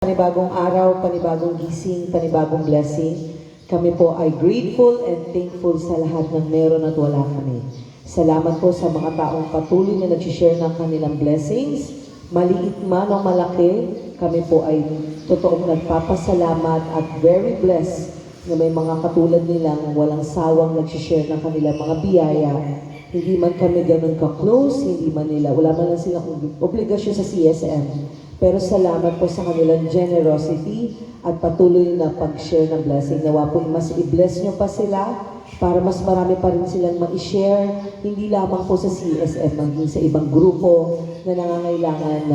Panibagong araw, panibagong gising, panibagong blessing. Kami po ay grateful and thankful sa lahat ng meron at wala kami. Salamat po sa mga taong patuloy na nag-share ng kanilang blessings. Maliit man o malaki, kami po ay totoong nagpapasalamat at very blessed na may mga katulad nilang walang sawang nag-share ng kanilang mga biyaya. Hindi man kami ganun ka-close, hindi man nila, wala man lang silang obligasyon sa CSM. Pero salamat po sa kanilang generosity at patuloy na pag-share ng blessing. Nawa po mas i-bless nyo pa sila para mas marami pa rin silang ma-share, hindi lamang po sa CSM, maging sa ibang grupo na nangangailangan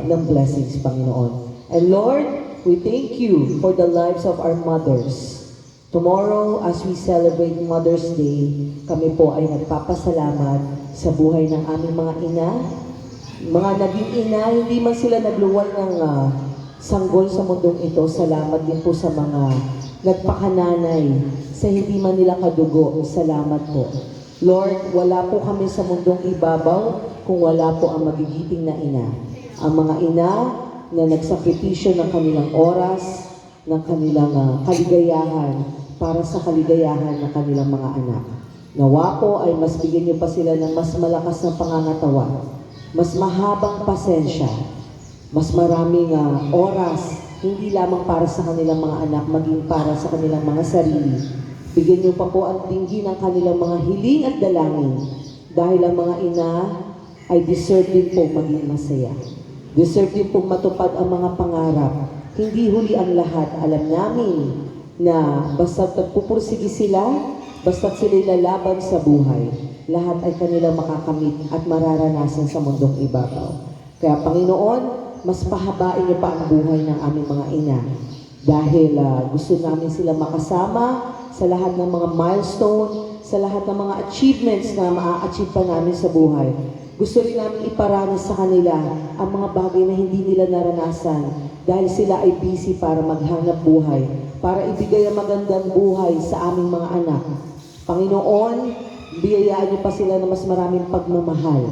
ng blessings, Panginoon. And Lord, we thank you for the lives of our mothers. Tomorrow, as we celebrate Mother's Day, kami po ay nagpapasalamat sa buhay ng aming mga ina, mga naging ina, hindi man sila nagluwal ng sanggol sa mundong ito. Salamat din po sa mga nagpakananay, sa hindi man nila kadugo. Salamat po. Lord, wala po kami sa mundong ibabaw kung wala po ang magigiting na ina. Ang mga ina na nagsakripisyo ng kanilang oras, ng kanilang kaligayahan para sa kaligayahan ng kanilang mga anak. Nawa po ay mas bigyan niyo pa sila ng mas malakas na pangangatawan, mas mahabang pasensya, mas maraming oras, hindi lamang para sa kanilang mga anak, maging para sa kanilang mga sarili. Bigyan niyo pa po ang tinggi ng kanilang mga hiling at dalangin dahil ang mga ina ay deserve din po maging masaya. Deserve din po matupad ang mga pangarap. Hindi huli ang lahat. Alam namin na basta't nagpupursige sila, basta't sila'y lalaban sa buhay, lahat ay kanilang makakamit at mararanasan sa mundong ibabaw. Kaya Panginoon, mas pahabain niyo pa ang buhay ng aming mga ina dahil gusto namin sila makasama sa lahat ng mga milestone, sa lahat ng mga achievements na maa-achieve pa namin sa buhay. Gusto rin namin iparanas sa kanila ang mga bagay na hindi nila naranasan dahil sila ay busy para maghanap buhay, para ibigay ang magandang buhay sa aming mga anak. Panginoon, biyayaan niyo pa sila na mas maraming pagmamahal,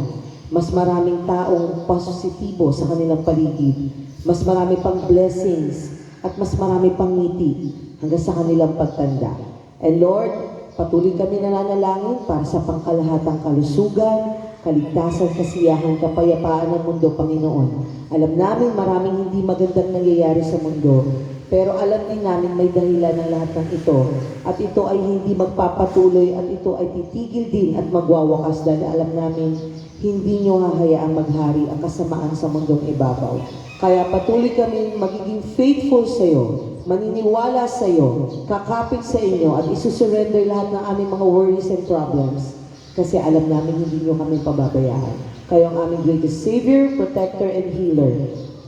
mas maraming taong positibo sa kanilang paligid, mas marami pang blessings, at mas marami pang ngiti hanggang sa kanilang pagtanda. And Lord, patuloy kami nananalangin para sa pangkalahatang kalusugan, kaligtasan, kasiyahan, kapayapaan ng mundo, Panginoon. Alam namin maraming hindi magandang nangyayari sa mundo, pero alam din namin may dahilan ng lahat ng ito. At ito ay hindi magpapatuloy at ito ay titigil din at magwawakas dahil alam namin hindi nyo hahayaang maghari ang kasamaan sa mundong ibabaw. Kaya patuloy kami magiging faithful sa iyo, maniniwala sa iyo, kakapit sa inyo at isusurrender lahat ng aming mga worries and problems. Kasi alam namin hindi nyo kami pababayaan. Kayo ang aming greatest Savior, Protector, and Healer.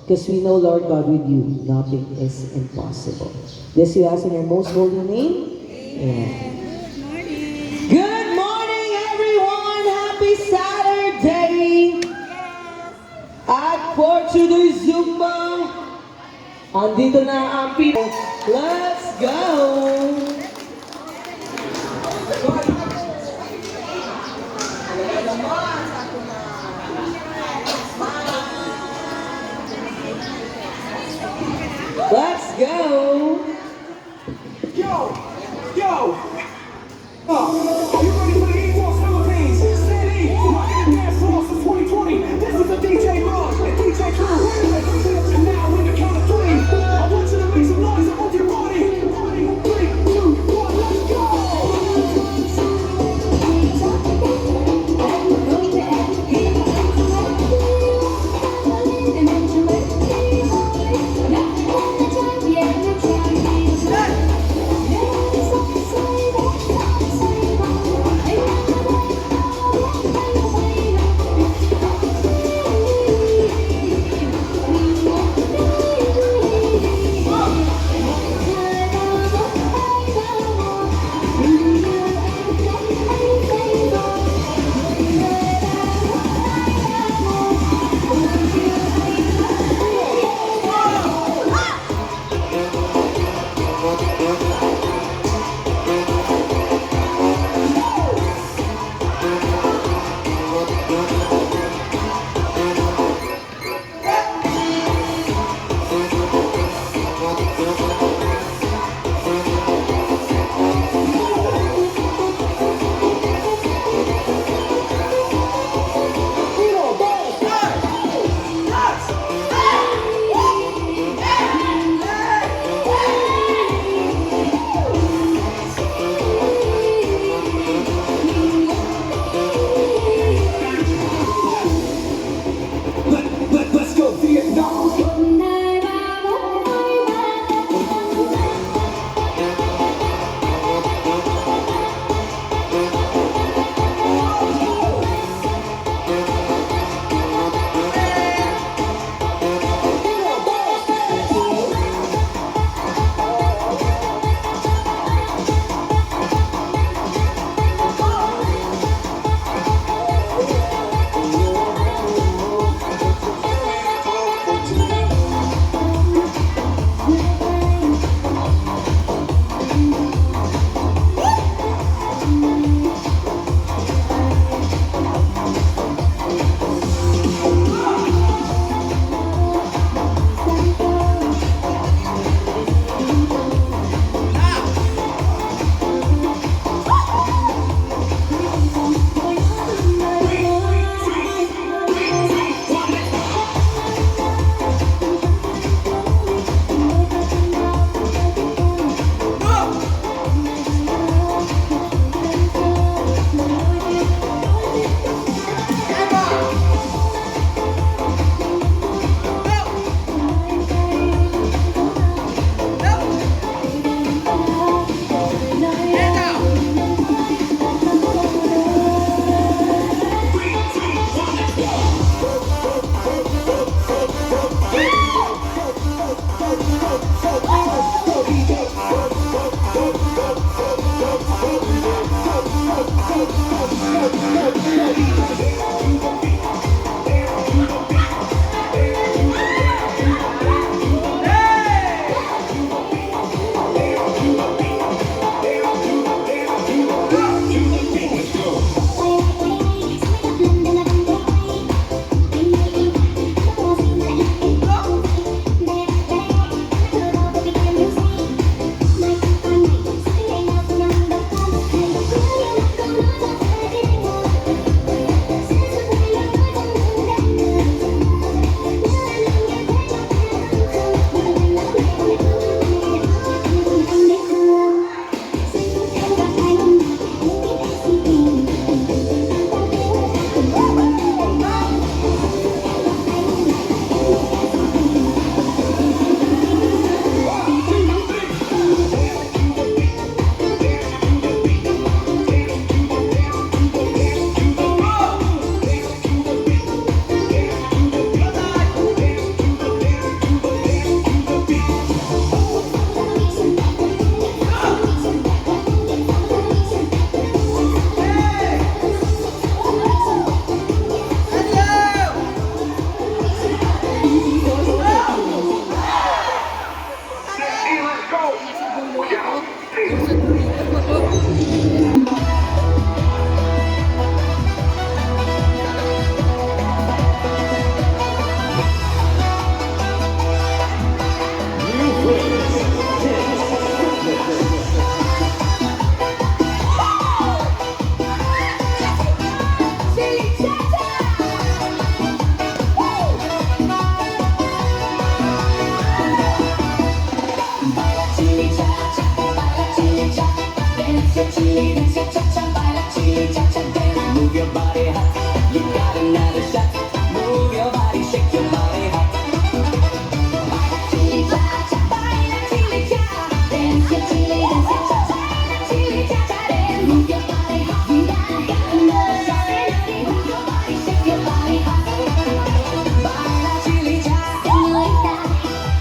Because we know, Lord God, with you, nothing is impossible. This we ask in your most holy name. Amen. Good morning, everyone! Happy Saturday! At for today's Zumba, andito na ang people. Let's go! Let's go! Yo! Yo! You ready for the E-Force Philippines? Steady! Rocking the dance floor since 2020. This is the DJ Rod and DJ Crew. And now in the count of three, I want you to make some noise. I want you to party. 3, 2, Uno, dos, tres. Let's go Vietnam. Move your body hot. You got another shot. Move your body, shake your body hot. Baila chili cha cha, baila chili cha. Dance your chili, dance your cha cha. Chili cha cha dance. Move your body hot. You got another shot. Move your body, shake your body hot. Baila chili cha, señorita.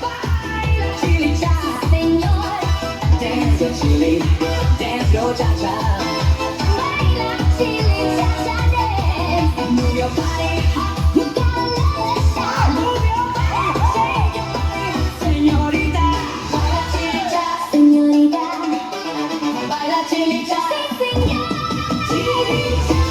Baila chili cha, señor. Dance your chili, dance your cha cha. Move your body, you gotta let it shine. Move your body, shake your body, señorita. Baila chilicha, señorita. Baila chilicha, sí, señor. Chilicha.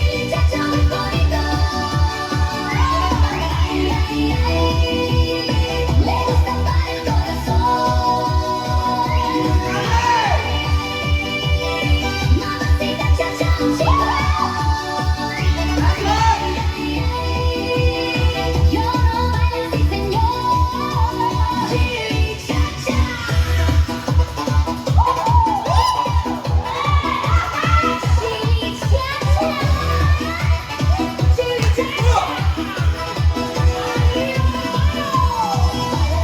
chili cha-cha muy bonito. Ay, ay, ay, le gusta para el corazón. Mamacita cha-cha, chico. Yo no bailo así, señor. Chili cha-cha. Chili cha-cha.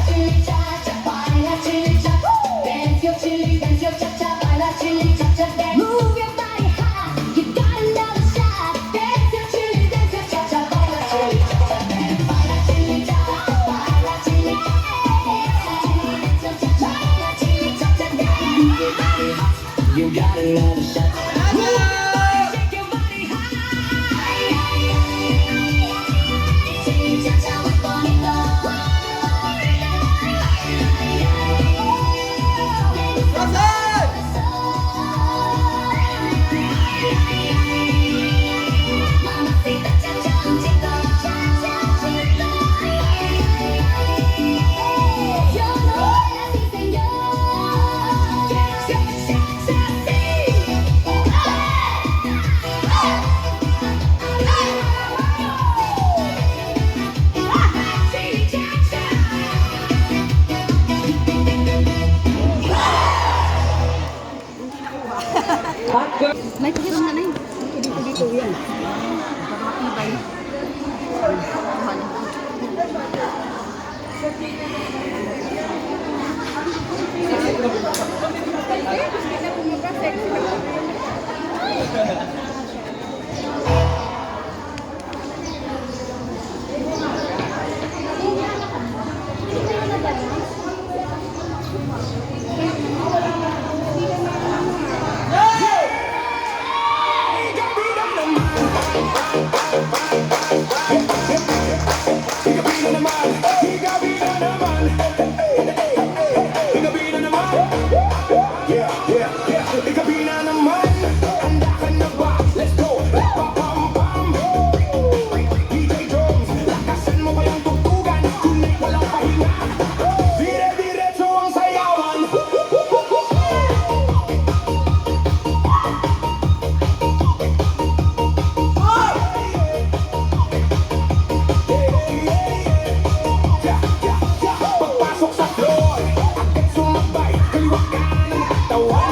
Chili cha-cha. Baila chili cha-cha. Dance your chili cha-cha. Baila chili cha-cha. Move your body high. You got another shot. Dance your chili cha-cha. Baila chili cha-cha. Baila chili cha-cha. Baila chili cha-cha. Baila chili cha-cha. Move your body high. You got another shot. Shake your body high. Chili cha-cha muy bonito. Mamacita cha-cha, chico. Yo no bailo así, señor. Cha-cha, chili cha-cha. Hot girl. May pakiram na nai. Dito yan. Para matibay. Dire-diretso ang sayawan. Pagpasok sa floor, agad sumabay, kaliwa kanan at katawan.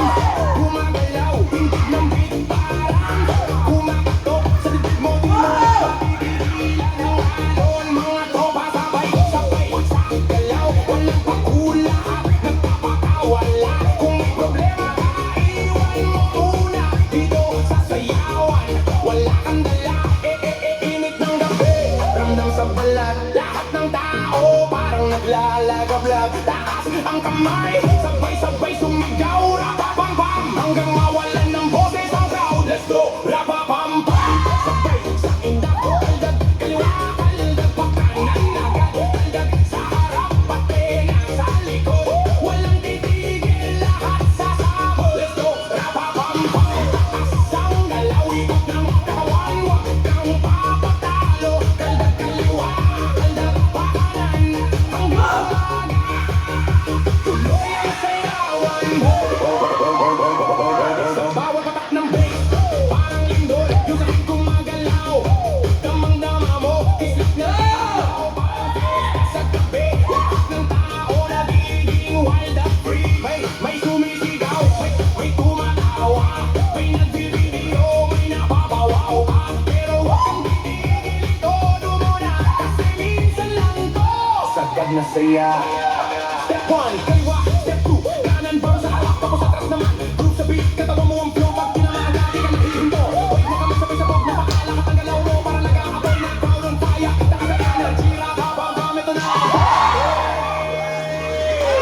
Gumagalaw, hindi ng bigbaran. Kumakatok sa dibdib mo, di mo mapipigilan ang alon. Mga tropa sabay-sabay sa galaw, walang pakula at nagpapakawala. Kung may problema ka, iwan mo muna dito sa sayawan. Wala kang dala, init ng gabi, ramdam sa balat. Lahat ng tao parang naglalagablab. Taas ang kamay, sabay-sabay sumigaw. Rapapam-pam, hanggang mawalan ng boses ang crowd. Let's go, rapapam-pam. Sabay sa indak, kaldag, kaliwa, kaldag, pagkanan, agad, kaldag, sa harap, pati na sa likod. Walang titigil, lahat sasabog. Let's go, rapapam-pam. Taas ang galaw, ikot ng katawan. Huwag kang papatalo. Kaldag, kaliwa, kaldag, pakanan, hanggang tuloy ang sayawan. Sa bawat patak ng bass, parang lindol, yung sakit gumagalaw. Damang-dama mo, kislap na ikaw. Parang fiesta sa gabi, lahat ng tao nagiging wild at free. May sumisigaw, may tumatawa, may nagbibideo, may napapawaw ka. Pero huwag kang titigil, itodo mo na, kasi minsan lang to. Sagad na saya. Step 1, kaliwa, step 2, kanan, baro sa harap, tapos atras naman. Group sa beat, katawa mo ang flow, pag pinamaga, di ka mahihinto. Huwag mo kami sabay-sabog, napakalakas ang galaw mo, para nag-aabay na crowd on fire. Takas ang energy, rapapam-pam, ito na.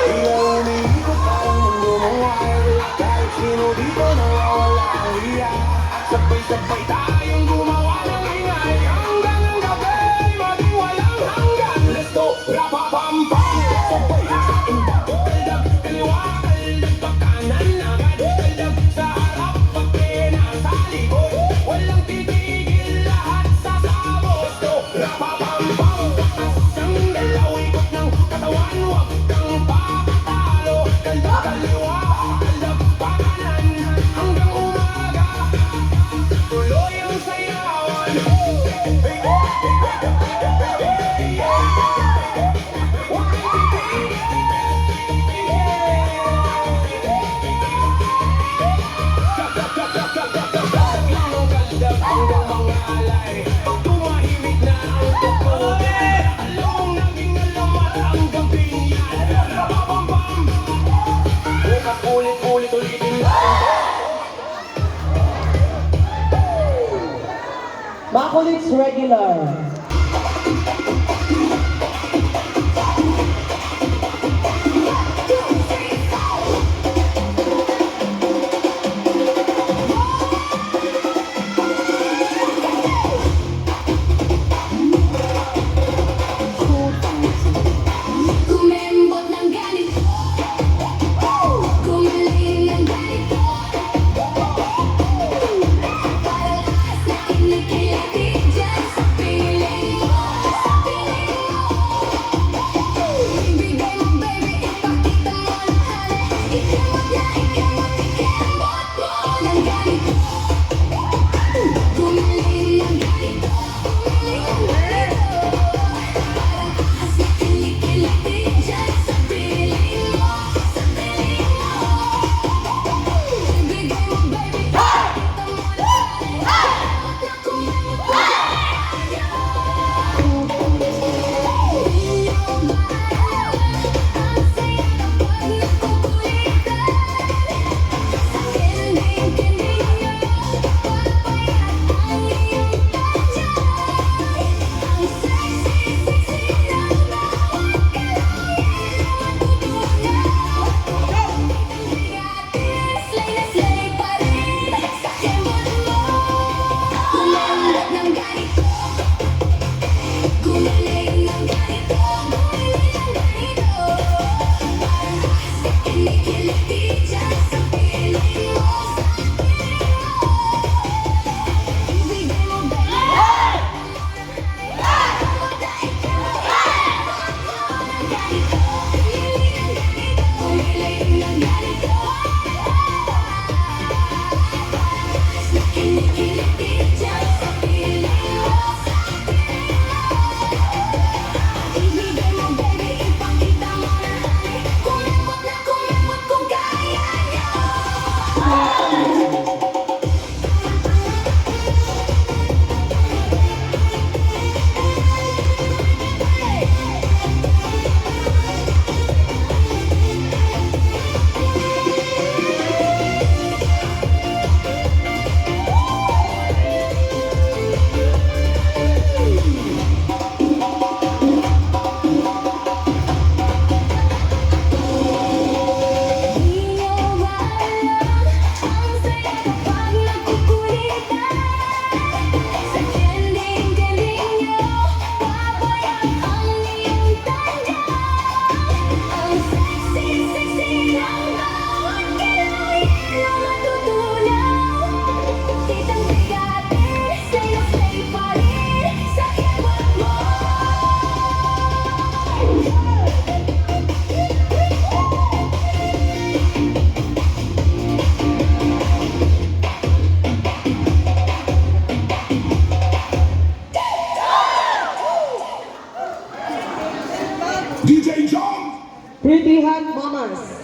Ikaw umiikot parang mundo mong wild. Kahit sino dito nawawala ang hiya. At sabay-sabay tayong gumawa ng ingay. Hanggang ang gabi, maging walang hanggan. Let's go, rapapam-pam. Mga kuliks regular.